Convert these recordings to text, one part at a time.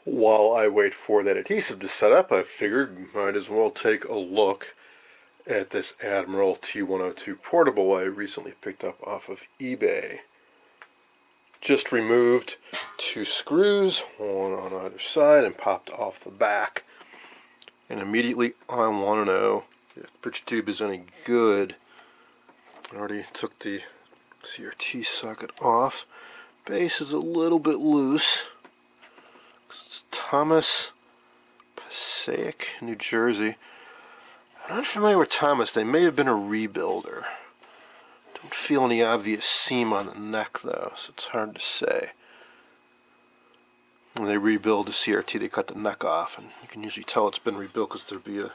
While I wait for that adhesive to set up, I figured might as well take a look at this Admiral T-102 portable I recently picked up off of eBay. Just removed 2 screws, one on either side, and popped off the back. And immediately I want to know if the bridge tube is any good. I already took the CRT socket off. Base is a little bit loose. It's Thomas, Passaic, New Jersey. I'm not familiar with Thomas. They may have been a rebuilder. Don't feel any obvious seam on the neck though, so it's hard to say. When they rebuild the CRT, they cut the neck off, and you can usually tell it's been rebuilt because there'll be a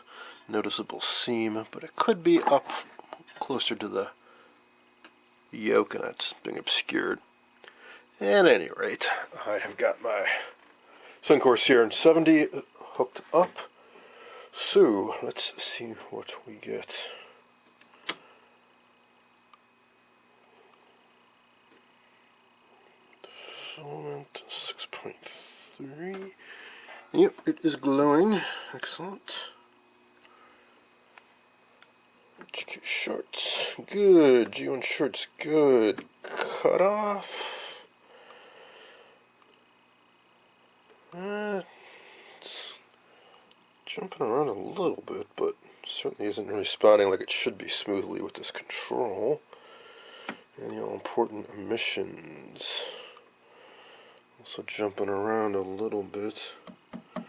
noticeable seam, but it could be up closer to the yoke and it's being obscured. At any rate, I have got my Suncor CR70 hooked up, so let's see what we get. Filament 6.3. Yep, it is glowing. Excellent. HK shorts, good. G1 shorts, good. Cut off. It's jumping around a little bit, but certainly isn't responding like it should be smoothly with this control. And the all-important emissions. Also jumping around a little bit, but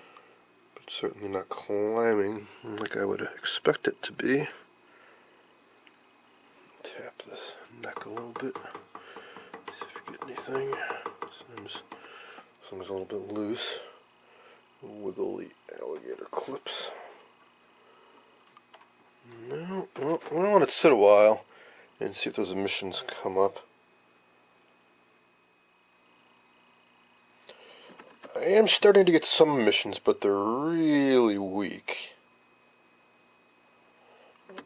certainly not climbing like I would expect it to be. Tap this neck a little bit, see if you get anything. Seems a little bit loose. Wiggly alligator clips. No, well, I want it to sit a while and see if those emissions come up. I am starting to get some emissions, but they're really weak.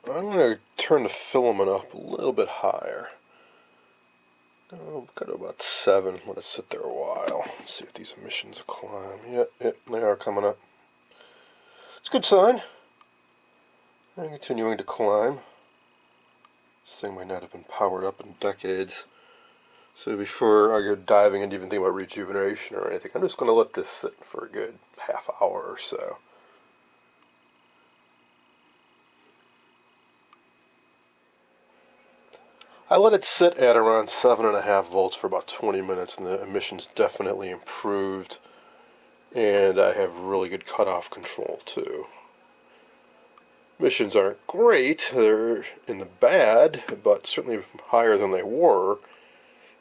I'm going to turn the filament up a little bit higher. Got to about 7. Let it sit there a while. See if these emissions climb. Yep, they are coming up. It's a good sign. And continuing to climb. This thing might not have been powered up in decades. So before I go diving into even think about rejuvenation or anything, I'm just going to let this sit for a good half hour or so. I let it sit at around 7.5 volts for about 20 minutes, and the emissions definitely improved, and I have really good cutoff control too. Emissions aren't great, they're in the bad, but certainly higher than they were.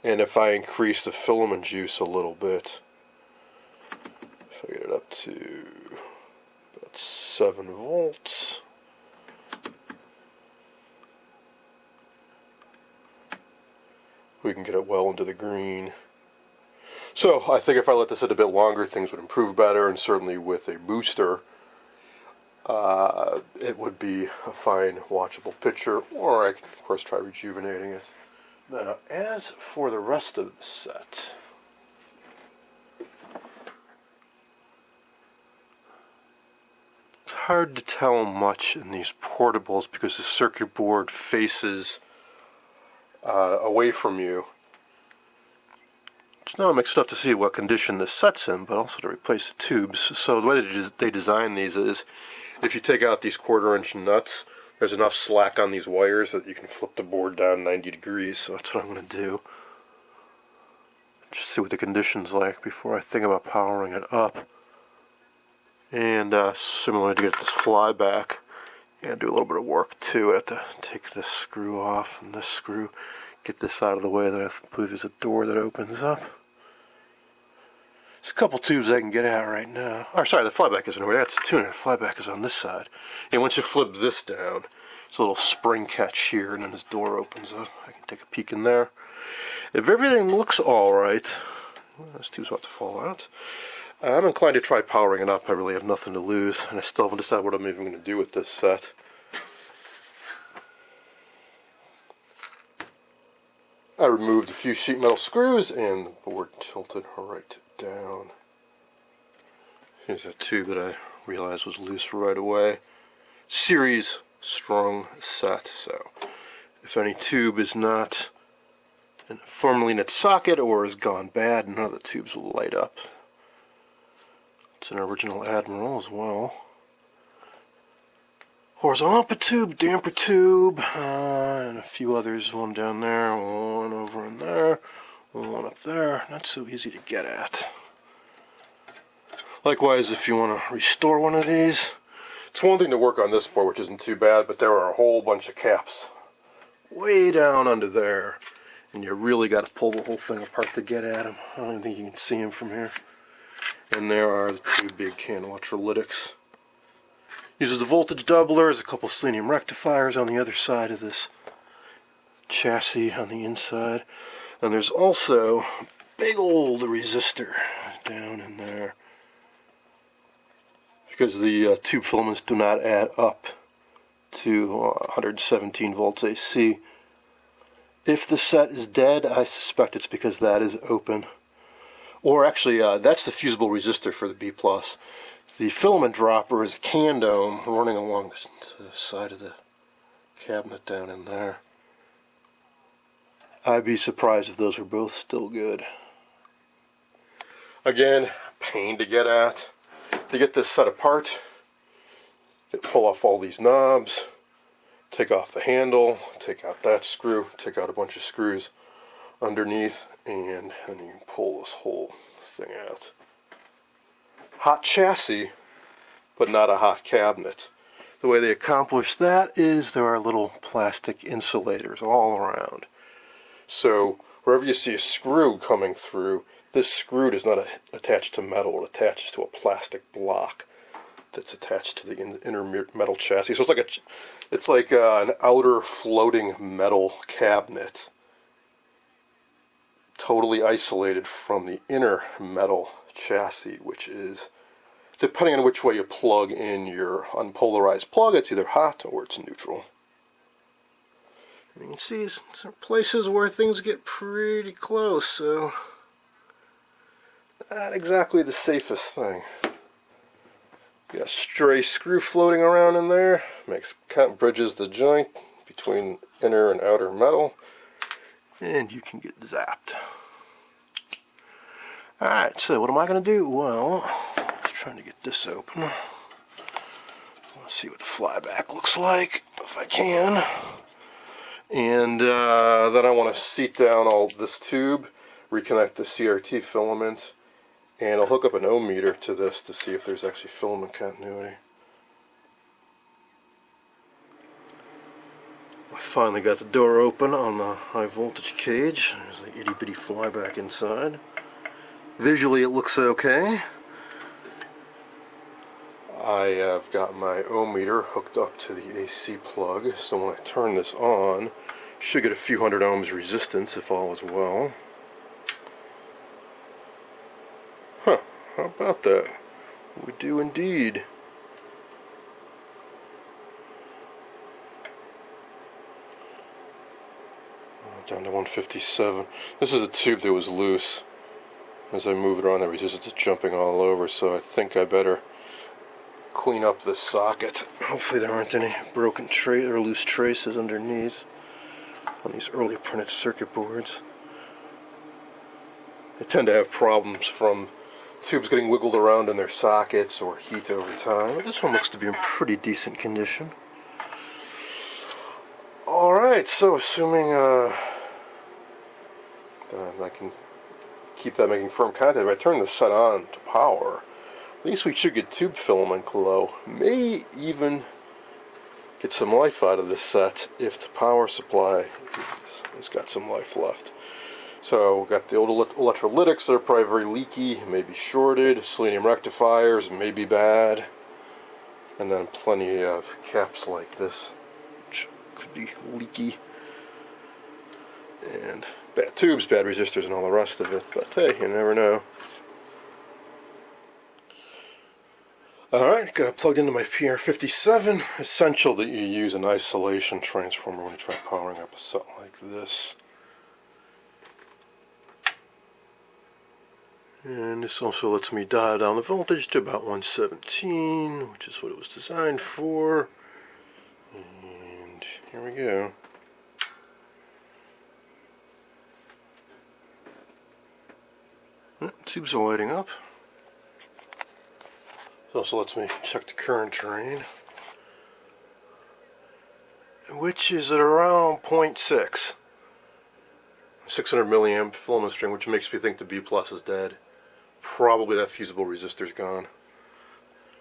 And if I increase the filament juice a little bit, if I get it up to about 7 volts, we can get it well into the green. So I think if I let this sit a bit longer, things would improve better, and certainly with a booster, it would be a fine watchable picture, or I can of course try rejuvenating it. Now, as for the rest of the set, it's hard to tell much in these portables because the circuit board faces away from you. So now it makes it tough to see what condition this set's in, but also to replace the tubes. So the way they design these is, if you take out these 1/4-inch nuts, there's enough slack on these wires that you can flip the board down 90 degrees, so that's what I'm going to do. Just see what the condition's like before I think about powering it up. And similarly, to get this fly back, and do a little bit of work too. I have to take this screw off and this screw, get this out of the way. Then I believe there's a door that opens up. There's a couple tubes I can get out right now. Oh, sorry, the flyback isn't over there. That's the tuner. The flyback is on this side. And once you flip this down, there's a little spring catch here, and then this door opens up. I can take a peek in there. If everything looks alright, well, this tube's about to fall out. I'm inclined to try powering it up. I really have nothing to lose, and I still haven't decided what I'm even going to do with this set. I removed a few sheet metal screws, and the board tilted right down. Here's a tube that I realized was loose right away. Series strung set, so if any tube is not firmly in its socket or has gone bad, none of the tubes will light up. It's an original Admiral as well. Horizontal tube, damper tube, and a few others. One down there, one over in there, one up there. Not so easy to get at. Likewise, if you want to restore one of these, it's one thing to work on this board, which isn't too bad, but there are a whole bunch of caps way down under there, and you really got to pull the whole thing apart to get at them. I don't even think you can see them from here. And there are the two big can electrolytics. Uses the voltage doubler, there's a couple selenium rectifiers on the other side of this chassis on the inside. And there's also a big old resistor down in there, because the tube filaments do not add up to 117 volts AC. If the set is dead, I suspect it's because that is open. Or actually, that's the fusible resistor for the B+. The filament dropper is a can dome running along the side of the cabinet down in there. I'd be surprised if those were both still good. Again, pain to get at. To get this set apart, you pull off all these knobs, take off the handle, take out that screw, take out a bunch of screws underneath, and then you can pull this whole thing out. Hot chassis, but not a hot cabinet. The way they accomplish that is there are little plastic insulators all around. So wherever you see a screw coming through, this screw does not attach to metal, it attaches to a plastic block that's attached to the inner metal chassis. So it's like an outer floating metal cabinet, totally isolated from the inner metal chassis, which is, depending on which way you plug in your unpolarized plug, it's either hot or it's neutral. And you can see some places where things get pretty close, so not exactly the safest thing. Got a stray screw floating around in there, bridges the joint between inner and outer metal, and you can get zapped. Alright, so what am I going to do? Well, just trying to get this open. Let's see what the flyback looks like, if I can. And then I want to seat down all this tube, reconnect the CRT filament, and I'll hook up an ohm meter to this to see if there's actually filament continuity. I finally got the door open on the high voltage cage. There's the itty bitty flyback inside. Visually it looks okay. I have got my ohm meter hooked up to the AC plug, so when I turn this on, should get a few hundred ohms resistance if all is well. Huh, how about that? We do indeed. Down to 157. This is a tube that was loose. As I move it around, the resistance is jumping all over, so I think I better clean up this socket. Hopefully there aren't any broken or loose traces underneath on these early printed circuit boards. They tend to have problems from tubes getting wiggled around in their sockets or heat over time. But this one looks to be in pretty decent condition. Alright, so assuming that I can keep that making firm contact, if I turn the set on to power, at least we should get tube filament glow. May even get some life out of this set if the power supply has got some life left. So we've got the old electrolytics that are probably very leaky, maybe shorted, selenium rectifiers may be bad, and then plenty of caps like this, which could be leaky, and bad tubes, bad resistors, and all the rest of it, but hey, you never know. Alright, got it plugged into my PR57. Essential that you use an isolation transformer when you try powering up a set like this. And this also lets me dial down the voltage to about 117, which is what it was designed for. And here we go. Tubes are lighting up. It also lets me check the current drain, which is at around 0.6. 600 milliamp filament string, which makes me think the B plus is dead. Probably that fusible resistor's gone.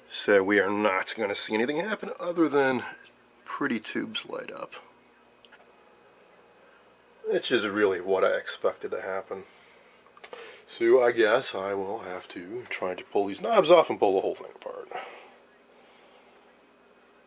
So we are not going to see anything happen other than pretty tubes light up. Which is really what I expected to happen. So I guess I will have to try to pull these knobs off and pull the whole thing apart.